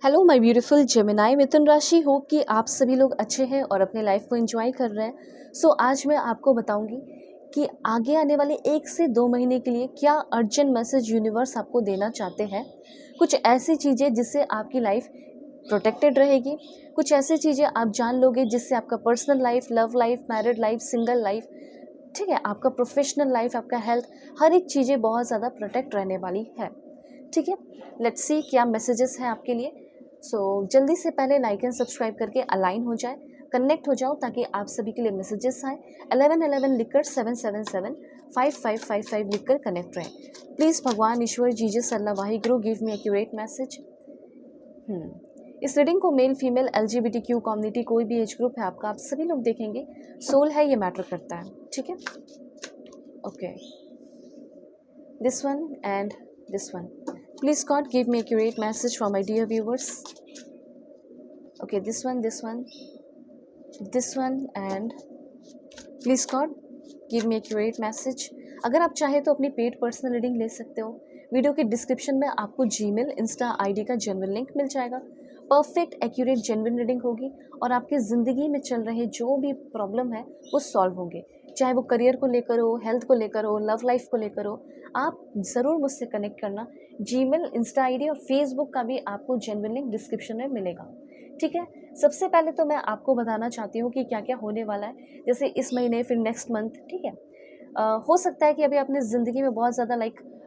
Hello my beautiful Gemini मिथुन राशि। Hope कि आप सभी लोग अच्छे हैं और अपने लाइफ को एंजॉय कर रहे हैं। आज मैं आपको बताऊंगी कि आगे आने वाले 1 से 2 महीने के लिए क्या अर्जेंट मैसेज यूनिवर्स आपको देना चाहते हैं। कुछ ऐसी चीज़ें जिससे आपकी लाइफ प्रोटेक्टेड रहेगी, कुछ ऐसी चीज़ें आप जान लोगे जिससे आपका personal life, love life, married life, single life, ठीक है, आपका प्रोफेशनल लाइफ, आपका हेल्थ, हर एक चीज़ें बहुत ज़्यादा प्रोटेक्ट रहने वाली है। ठीक है, लेट्स सी क्या मैसेजेस हैं आपके लिए। जल्दी से पहले लाइक एंड सब्सक्राइब करके अलाइन हो जाए, कनेक्ट हो जाओ ताकि आप सभी के लिए मैसेजेस आए। 1111 लिखकर 777 5555 लिखकर कनेक्ट रहें। प्लीज़ भगवान, ईश्वर, Jesus, Allah, Waheguru give me accurate message. इस रीडिंग को मेल, फीमेल, LGBTQ कम्युनिटी, कोई भी एज ग्रुप है आपका, आप सभी लोग देखेंगे। सोल है, ये मैटर करता है। ठीक है, okay, this one and this one. Please God, give me accurate message for my dear viewers. Okay, this one, and please God, give me accurate message. अगर आप चाहे तो अपनी पेड पर्सनल रीडिंग ले सकते हो। वीडियो के डिस्क्रिप्शन में आपको जीमेल, इंस्टा आईडी का जेन्युइन लिंक मिल जाएगा। परफेक्ट, एक्यूरेट, जेन्युइन रीडिंग होगी और आपकी ज़िंदगी में चल रहे जो भी प्रॉब्लम है वो सॉल्व होंगे। चाहे वो करियर को लेकर हो, हेल्थ को लेकर हो, लव लाइफ को लेकर हो, आप ज़रूर मुझसे कनेक्ट करना। जीमेल, इंस्टा आईडी और फेसबुक का भी आपको जेन्युइन लिंक डिस्क्रिप्शन में मिलेगा। ठीक है, सबसे पहले तो मैं आपको बताना चाहती हूँ कि क्या क्या होने वाला है, जैसे इस महीने, फिर नेक्स्ट मंथ। ठीक है, हो सकता है कि अभी अपने ज़िंदगी में बहुत ज़्यादा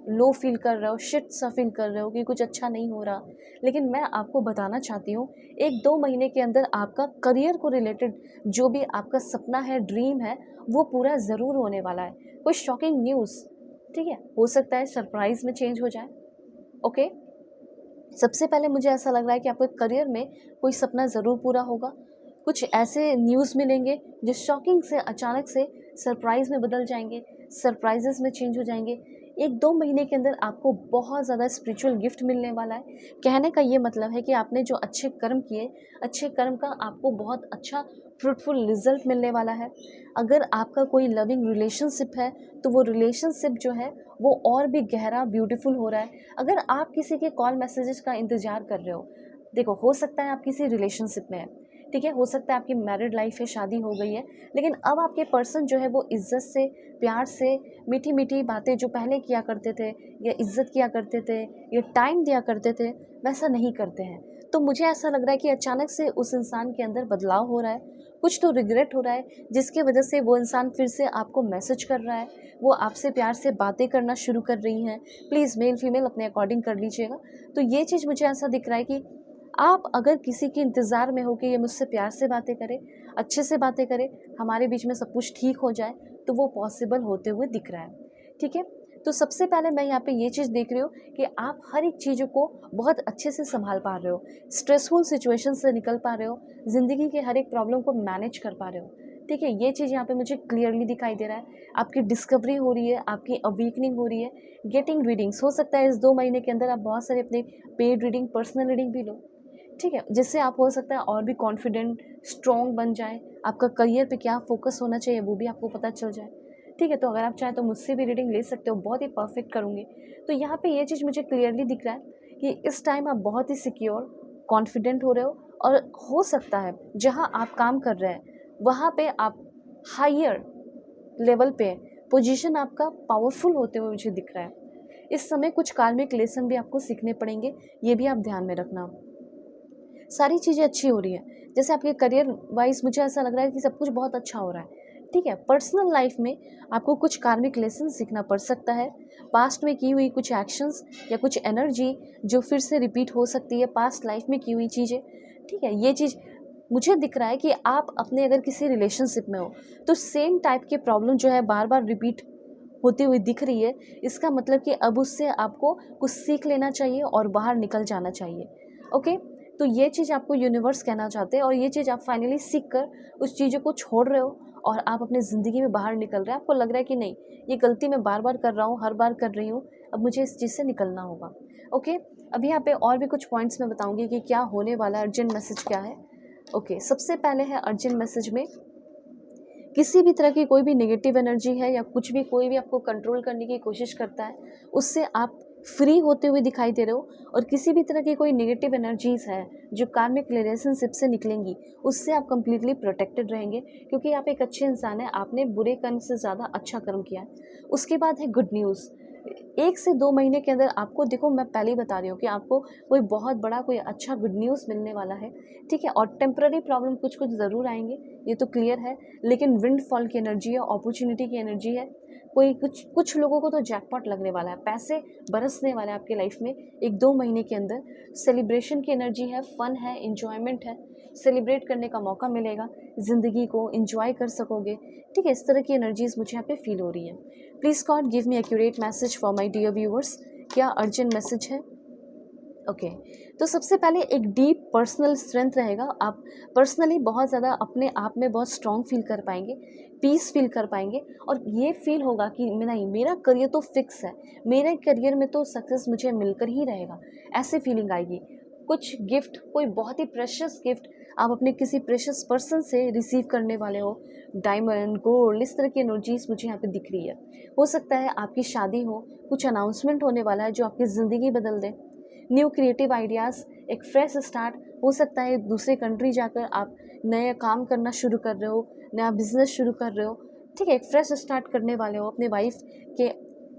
लो फील कर रहे हो, शिट सा फील कर रहे हो कि कुछ अच्छा नहीं हो रहा, लेकिन मैं आपको बताना चाहती हूँ 1-2 महीने के अंदर आपका करियर को रिलेटेड जो भी आपका सपना है, ड्रीम है, वो पूरा ज़रूर होने वाला है। कोई शॉकिंग न्यूज़, ठीक है, हो सकता है सरप्राइज में चेंज हो जाए। ओके, सबसे पहले मुझे ऐसा लग रहा है कि आपके करियर में कोई सपना ज़रूर पूरा होगा। कुछ ऐसे न्यूज़ मिलेंगे जो शॉकिंग से, अचानक से सरप्राइज़ में बदल जाएंगे, सरप्राइजेस में चेंज हो जाएंगे। 1-2 महीने के अंदर आपको बहुत ज़्यादा स्पिरिचुअल गिफ्ट मिलने वाला है। कहने का ये मतलब है कि आपने जो अच्छे कर्म किए, अच्छे कर्म का आपको बहुत अच्छा फ्रूटफुल रिजल्ट मिलने वाला है। अगर आपका कोई लविंग रिलेशनशिप है तो वो रिलेशनशिप जो है वो और भी गहरा, ब्यूटीफुल हो रहा है। अगर आप किसी के कॉल मैसेजेस का इंतज़ार कर रहे हो, देखो, हो सकता है आप किसी रिलेशनशिप में है, ठीक है, हो सकता है आपकी मैरिड लाइफ है, शादी हो गई है, लेकिन अब आपके पर्सन जो है वो इज्जत से, प्यार से, मीठी मीठी बातें जो पहले किया करते थे, या इज्जत किया करते थे, या टाइम दिया करते थे, वैसा नहीं करते हैं। तो मुझे ऐसा लग रहा है कि अचानक से उस इंसान के अंदर बदलाव हो रहा है, कुछ तो रिग्रेट हो रहा है, जिसके वजह से वो इंसान फिर से आपको मैसेज कर रहा है, वो आपसे प्यार से बातें करना शुरू कर रही हैं। प्लीज़ मेल फीमेल अपने अकॉर्डिंग कर लीजिएगा। तो ये चीज़ मुझे ऐसा दिख रहा है कि आप अगर किसी के इंतज़ार में हो कि ये मुझसे प्यार से बातें करे, अच्छे से बातें करे, हमारे बीच में सब कुछ ठीक हो जाए, तो वो पॉसिबल होते हुए दिख रहा है। ठीक है, तो सबसे पहले मैं यहाँ पे ये चीज़ देख रही हूँ कि आप हर एक चीज़ों को बहुत अच्छे से संभाल पा रहे हो, स्ट्रेसफुल सिचुएशन से निकल पा रहे हो, ज़िंदगी के हर एक प्रॉब्लम को मैनेज कर पा रहे हो। ठीक है, ये चीज़ यहाँ पे मुझे क्लियरली दिखाई दे रहा है। आपकी डिस्कवरी हो रही है, आपकी अवेकनिंग हो रही है, गेटिंग रीडिंग्स। हो सकता है इस 2 महीने के अंदर आप बहुत सारे अपने पेड रीडिंग, पर्सनल रीडिंग भी लो। ठीक है, जिससे आप, हो सकता है, और भी कॉन्फिडेंट, स्ट्रॉन्ग बन जाए। आपका करियर पे क्या फोकस होना चाहिए वो भी आपको पता चल जाए। ठीक है, तो अगर आप चाहें तो मुझसे भी रीडिंग ले सकते हो, बहुत ही परफेक्ट करूँगी। तो यहाँ पे ये चीज़ मुझे क्लियरली दिख रहा है कि इस टाइम आप बहुत ही सिक्योर, कॉन्फिडेंट हो रहे हो, और हो सकता है जहाँ आप काम कर रहे हैं वहाँ पे आप हायर लेवल पे पोजीशन आपका पावरफुल होते हुए मुझे दिख रहा है। इस समय कुछ कार्मिक लेसन भी आपको सीखने पड़ेंगे, ये भी आप ध्यान में रखना। सारी चीज़ें अच्छी हो रही हैं, जैसे आपके करियर वाइज मुझे ऐसा लग रहा है कि सब कुछ बहुत अच्छा हो रहा है। ठीक है, पर्सनल लाइफ में आपको कुछ कार्मिक लेसन सीखना पड़ सकता है। पास्ट में की हुई कुछ एक्शंस या कुछ एनर्जी जो फिर से रिपीट हो सकती है, पास्ट लाइफ में की हुई चीज़ें। ठीक है, ये चीज़ मुझे दिख रहा है कि आप अपने अगर किसी रिलेशनशिप में हो तो सेम टाइप के प्रॉब्लम जो है बार बार रिपीट होती हुई दिख रही है। इसका मतलब कि अब उससे आपको कुछ सीख लेना चाहिए और बाहर निकल जाना चाहिए। ओके, तो ये चीज़ आपको यूनिवर्स कहना चाहते हैं, और ये चीज़ आप फाइनली सीख कर उस चीज़ों को छोड़ रहे हो और आप अपनी ज़िंदगी में बाहर निकल रहे हैं। आपको लग रहा है कि नहीं, ये गलती मैं बार बार कर रहा हूँ, हर बार कर रही हूँ, अब मुझे इस चीज़ से निकलना होगा। ओके, अभी यहाँ पे और भी कुछ पॉइंट्स मैं बताऊँगी कि क्या होने वाला है, अर्जेंट मैसेज क्या है। ओके, सबसे पहले है अर्जेंट मैसेज में किसी भी तरह की कोई भी नेगेटिव एनर्जी है या कुछ भी, कोई भी आपको कंट्रोल करने की कोशिश करता है, उससे आप फ्री होते हुए दिखाई दे रहे हो, और किसी भी तरह की कोई नेगेटिव एनर्जीज़ है जो कार्मिक रिलेशनशिप से निकलेंगी, उससे आप कंप्लीटली प्रोटेक्टेड रहेंगे, क्योंकि आप एक अच्छे इंसान हैं, आपने बुरे कर्म से ज़्यादा अच्छा कर्म किया है। उसके बाद है गुड न्यूज़। 1 से 2 महीने के अंदर आपको, देखो मैं पहले ही बता रही हूँ कि आपको कोई बहुत बड़ा कोई अच्छा गुड न्यूज़ मिलने वाला है, ठीक है। और टेम्पररी प्रॉब्लम कुछ-कुछ ज़रूर आएँगे, ये तो क्लियर है, लेकिन विंडफॉल की एनर्जी है, अपॉर्च्युनिटी की एनर्जी है। कोई कुछ लोगों को तो जैकपॉट लगने वाला है, पैसे बरसने वाले हैं आपके लाइफ में 1-2 महीने के अंदर। सेलिब्रेशन की एनर्जी है, फन है, एन्जॉयमेंट है, सेलिब्रेट करने का मौका मिलेगा, ज़िंदगी को एन्जॉय कर सकोगे, ठीक है। इस तरह की एनर्जीज़ मुझे यहाँ पे फ़ील हो रही है। Please God give me accurate message for my dear viewers. क्या अर्जेंट मैसेज है? ओके, तो सबसे पहले एक डीप पर्सनल स्ट्रेंथ रहेगा। आप पर्सनली बहुत ज़्यादा अपने आप में बहुत स्ट्रॉन्ग फील कर पाएंगे, पीस फील कर पाएंगे, और ये फील होगा कि नहीं, मेरा करियर तो फिक्स है, मेरे करियर में तो सक्सेस मुझे मिलकर ही रहेगा, ऐसे फीलिंग आएगी। कुछ गिफ्ट, कोई बहुत ही प्रेशियस गिफ्ट आप अपने किसी प्रेशियस पर्सन से रिसीव करने वाले हो, डायमंड, गोल्ड, इस तरह की एनर्जीज मुझे यहाँ पे दिख रही है। हो सकता है आपकी शादी हो, कुछ अनाउंसमेंट होने वाला है जो आपकी ज़िंदगी बदल दे, न्यू क्रिएटिव आइडियाज़, एक फ्रेश स्टार्ट। हो सकता है दूसरे कंट्री जाकर आप नए काम करना शुरू कर रहे हो, नया बिजनेस शुरू कर रहे हो, ठीक है, एक फ्रेश स्टार्ट करने वाले हो, अपने वाइफ के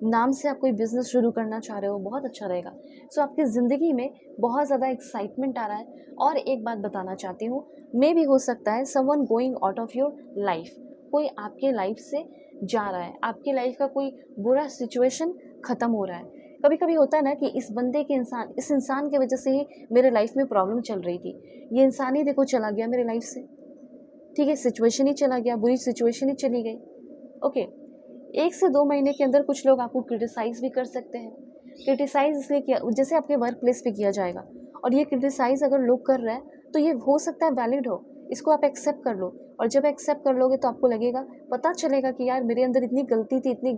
नाम से आप कोई बिजनेस शुरू करना चाह रहे हो, बहुत अच्छा रहेगा। सो आपकी ज़िंदगी में बहुत ज़्यादा एक्साइटमेंट आ रहा है। और एक बात बताना चाहती हूँ, मे भी हो सकता है someone going out of your life, कोई आपके लाइफ से जा रहा है, आपकी लाइफ का कोई बुरा सिचुएशन ख़त्म हो रहा है। कभी कभी होता है ना कि इस इंसान की वजह से ही मेरे लाइफ में प्रॉब्लम चल रही थी, ये इंसान ही देखो चला गया मेरे लाइफ से, ठीक है, सिचुएशन ही चला गया, बुरी सिचुएशन ही चली गई। ओके, 1 से 2 महीने के अंदर कुछ लोग आपको क्रिटिसाइज़ भी कर सकते हैं। क्रिटिसाइज़ इसलिए किया, जैसे आपके वर्क प्लेस पे किया जाएगा, और ये क्रिटिसाइज़ अगर लोग कर रहे हैं तो ये हो सकता है वैलिड हो, इसको आप एक्सेप्ट कर लो। और जब एक्सेप्ट कर लोगे तो आपको लगेगा, पता चलेगा कि यार मेरे अंदर इतनी गलती थी, इतनी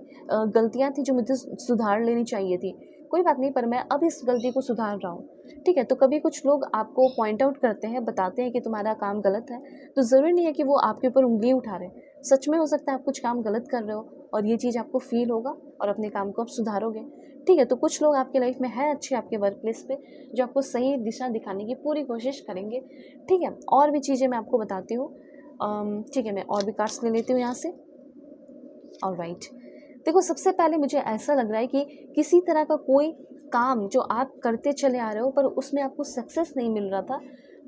गलतियाँ थी जो मुझे सुधार लेनी चाहिए थी। कोई बात नहीं, पर मैं अब इस गलती को सुधार रहा हूँ, ठीक है। तो कभी कुछ लोग आपको पॉइंट आउट करते हैं, बताते हैं कि तुम्हारा काम गलत है, तो ज़रूरी नहीं है कि वो आपके ऊपर उँगली उठा रहे हैं। सच में हो सकता है आप कुछ काम गलत कर रहे हो, और ये चीज़ आपको फ़ील होगा, और अपने काम को आप सुधारोगे, ठीक है। तो कुछ लोग आपके लाइफ में हैं अच्छे, आपके वर्क प्लेस पे, जो आपको सही दिशा दिखाने की पूरी कोशिश करेंगे, ठीक है। और भी चीज़ें मैं आपको बताती हूँ, ठीक है, मैं और भी कार्ड्स ले लेती हूँ यहाँ से। ऑलराइट, देखो सबसे पहले मुझे ऐसा लग रहा है कि किसी तरह का कोई काम जो आप करते चले आ रहे हो, पर उसमें आपको सक्सेस नहीं मिल रहा था।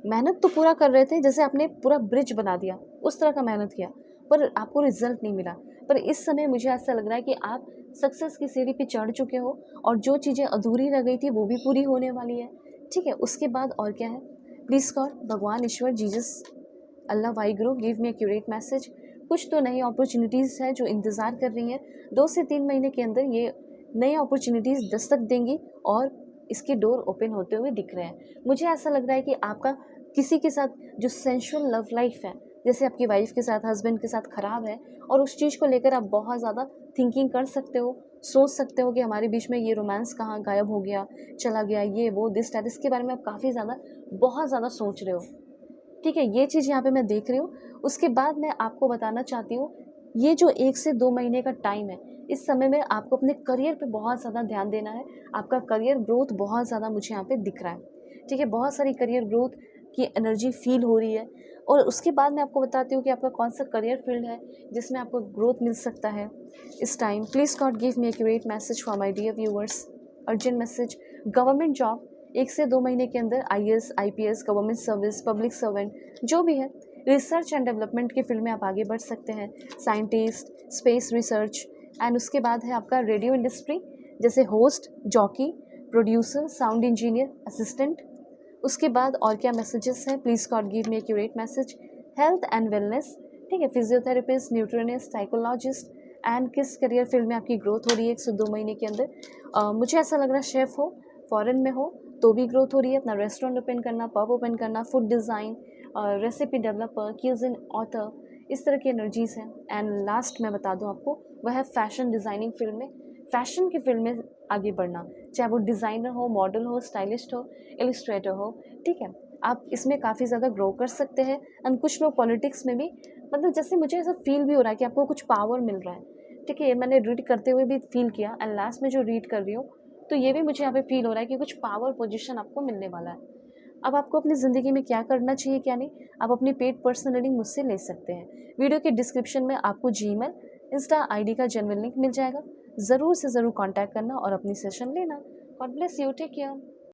मेहनत तो पूरा कर रहे थे, जैसे आपने पूरा ब्रिज बना दिया, उस तरह का मेहनत किया, पर आपको रिजल्ट नहीं मिला। पर इस समय मुझे ऐसा लग रहा है कि आप सक्सेस की सीढ़ी पे चढ़ चुके हो, और जो चीज़ें अधूरी रह गई थी वो भी पूरी होने वाली है, ठीक है। उसके बाद और क्या है, प्लीज़ गॉड, भगवान, ईश्वर, Jesus, Allah, Waheguru, give me accurate message. कुछ तो नई अपॉर्चुनिटीज़ हैं जो इंतज़ार कर रही हैं। 2 से 3 महीने के अंदर ये नई अपॉर्चुनिटीज़ दस्तक देंगी, और इसके डोर ओपन होते हुए दिख रहे हैं। मुझे ऐसा लग रहा है कि आपका किसी के साथ जो सेंशुअल लव लाइफ है, जैसे आपकी वाइफ के साथ, हस्बैंड के साथ ख़राब है, और उस चीज़ को लेकर आप बहुत ज़्यादा थिंकिंग कर सकते हो, सोच सकते हो कि हमारे बीच में ये रोमांस कहाँ गायब हो गया, चला गया, ये वो दिस दैट, इसके बारे में आप काफ़ी ज़्यादा, बहुत ज़्यादा सोच रहे हो, ठीक है। ये चीज़ यहाँ पे मैं देख रही हूँ। उसके बाद मैं आपको बताना चाहती हूँ, ये जो 1 से 2 महीने का टाइम है, इस समय में आपको अपने करियर पे बहुत ज़्यादा ध्यान देना है। आपका करियर ग्रोथ बहुत ज़्यादा मुझे यहाँ पे दिख रहा है, ठीक है। बहुत सारी करियर ग्रोथ की एनर्जी फील हो रही है। और उसके बाद मैं आपको बताती हूँ कि आपका कौन सा करियर फील्ड है जिसमें आपको ग्रोथ मिल सकता है इस time. Please God give me accurate message for my dear viewers. Urgent message, government job 1 से 2 महीने के अंदर, IAS, IPS, government service, public servant, जो भी है, रिसर्च एंड डेवलपमेंट के फील्ड में आप आगे बढ़ सकते हैं, साइंटिस्ट, स्पेस रिसर्च। एंड उसके बाद है आपका रेडियो इंडस्ट्री, जैसे host, jockey, producer, sound engineer, assistant. उसके बाद और क्या मैसेजेस हैं, please God give me accurate message. Health and wellness, ठीक है, फिजियोथेरेपिस्ट, न्यूट्रिनिस्ट, साइकोलॉजिस्ट। एंड किस करियर फील्ड में आपकी ग्रोथ हो रही है 1 से 2 महीने के अंदर। मुझे ऐसा लग रहा है शेफ़ हो, फॉरेन में हो तो भी ग्रोथ हो रही है, अपना रेस्टोरेंट ओपन करना, पब ओपन करना, food design, recipe developer, cuisine author, इस तरह की एनर्जीज़ हैं। एंड लास्ट मैं बता दूं आपको, वह है फैशन डिज़ाइनिंग फील्ड में, फैशन की फील्ड में आगे बढ़ना, चाहे वो डिज़ाइनर हो, मॉडल हो, स्टाइलिस्ट हो, इलस्ट्रेटर हो, ठीक है। आप इसमें काफ़ी ज़्यादा ग्रो कर सकते हैं। एंड कुछ लोग पॉलिटिक्स में भी, मतलब जैसे मुझे ऐसा फील भी हो रहा है कि आपको कुछ पावर मिल रहा है, ठीक है। ये मैंने रीड करते हुए भी फील किया, एंड लास्ट में जो रीड कर रही हूँ, तो ये भी मुझे यहाँ पे फील हो रहा है कि कुछ पावर पोजीशन आपको मिलने वाला है। अब आपको अपनी ज़िंदगी में क्या करना चाहिए क्या नहीं, आप अपनी पेड पर्सनल रीडिंग मुझसे ले सकते हैं। वीडियो के डिस्क्रिप्शन में आपको जीमेल, इंस्टा आईडी का जेन्युइन लिंक मिल जाएगा। ज़रूर से ज़रूर कॉन्टैक्ट करना और अपनी सेशन लेना। God bless you, take care.